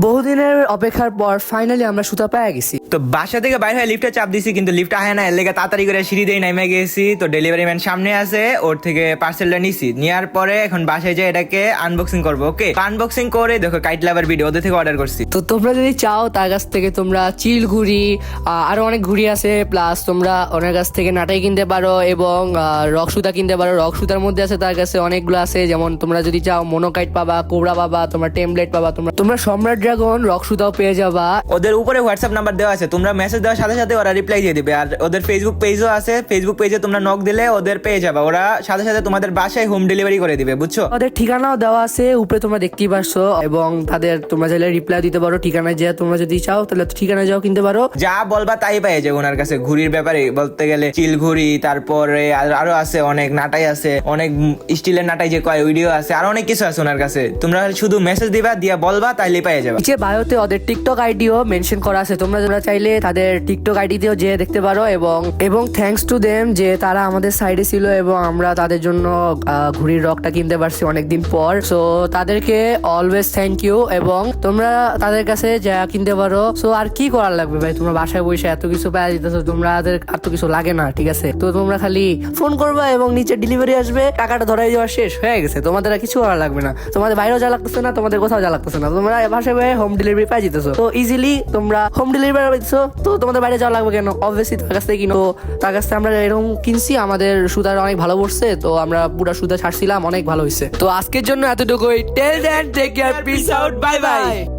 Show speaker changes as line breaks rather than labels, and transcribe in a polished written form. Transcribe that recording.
বহুদিনের অপেক্ষার পর ফাইনালি আমরা সুতা পেয়ে গেছি।
তো বাসা থেকে বাইরে হয়ে লিফটে চাপ দিছি, কিন্তু লিফট আহে না, এর লেগে তাড়াতাড়ি করে সিঁড়ি দিয়ে নেমে গেছি। তো ডেলিভারি ম্যান সামনে আছে, ওর থেকে পার্সেলটা নিছি। নেওয়ার পরে এখন বাসায় যেয়ে এটাকে আনবক্সিং করবো। ওকে, আনবক্সিং করে দেখো কাইট লাভার ভিডিও ওদের থেকে অর্ডার করছি।
তো তোমরা যদি চাও তার কাছ থেকে তোমরা চিল ঘুড়ি, আরো অনেক ঘুড়ি আছে, প্লাস তোমরা ওনার কাছ থেকে নাটাই কিনতে পারো এবং রক সুতা কিনতে পারো। রক সুতার মধ্যে আছে তার কাছে অনেকগুলো আছে, যেমন তোমরা যদি চাও মোনোকাইট পাবা, কোবরা পাবা, তোমরা টেমপ্লেট পাবা, তোমরা সম্রাট ড্রাগন রক সুতাও পেয়ে যাবা।
ওদের উপরে হোয়াটসঅ্যাপ নাম্বার দেওয়া আছে, তোমরা মেসেজ দেওয়ার সাথে সাথে ওরা রিপ্লাই দিয়ে দিবে। আর ওদের ফেসবুক পেজও আছে, ফেসবুক পেজে তোমরা নক দিলে ওদের পেয়ে যাবা, ওরা সাথে সাথে তোমাদের বাসায় হোম ডেলিভারি করে দিবে, বুঝছো?
ওদের ঠিকানাও দেওয়া আছে উপরে, তোমরা দেখতেই পারছো। এবং তাদের তোমরা চাইলে রিপ্লাই দিতে পারো ঠিকানায়, যে তোমরা যদি চাও তাহলে ঠিকানায় যাও কিনতে পারো।
যা বলবা তাই পেয়ে যাবে ওনার কাছে। ঘুড়ির ব্যাপারে বলতে গেলে চিল ঘুড়ি, তারপরে আরো আছে অনেক নাটাই আছে, অনেক স্টিলের নাটাই যে কয় ভিডিও আছে, আর অনেক কিছু আছে ওনার কাছে। তোমরা শুধু মেসেজ দিবা, দিয়া বলবা, তাইলে পেয়ে যাবে।
নিচে বায়োতে ওদের টিকটক আইডিও মেনশন করা আছে, তোমরা চাইলে তাদের টিকটক আইডিতেও যেয়ে দেখতে পারো। এবং থ্যাঙ্কস টু দেম যে তারা আমাদের সাইডে ছিল এবং আমরা তাদের জন্য ঘুড়ির রকটা কিনতে পারছি অনেকদিন পর। সো তাদেরকে অলওয়েজ থ্যাংক ইউ। এবং তোমরা তাদের কাছে যা কিনতে পারো। সো আর কি করার লাগবে ভাই, তোমরা বাসায় বসে এত কিছু পাওয়া যেতেছো, তোমাদের আর তো কিছু লাগে না, ঠিক আছে? তো তোমরা খালি ফোন করবা এবং নিচে ডেলিভারি আসবে, টাকাটা ধরাই দেওয়া শেষ হয়ে গেছে, তোমাদের আর কিছু করার লাগবে না। তোমাদের বাইরেও যা লাগতেছে না, তোমাদের কোথাও যা লাগতেছে না, তোমরা বাসায় বসে হোম ডেলিভারি পাই যেতেছো। তো ইজিলি তোমরা হোম ডেলিভারি পাইছো, তো তোমাদের বাইরে যাওয়া লাগবে কেন? অবভিয়াসলি তার কাছ থেকে কিনো। তার কাছ থেকে আমরা এরকম কিনছি, আমাদের সুতার অনেক ভালো পড়ছে, তো আমরা পুরো সুতা ছাড়ছিলাম, অনেক ভালো হয়েছে। তো আজকের জন্য এতটুকুই। Till then, take care, peace out, bye by.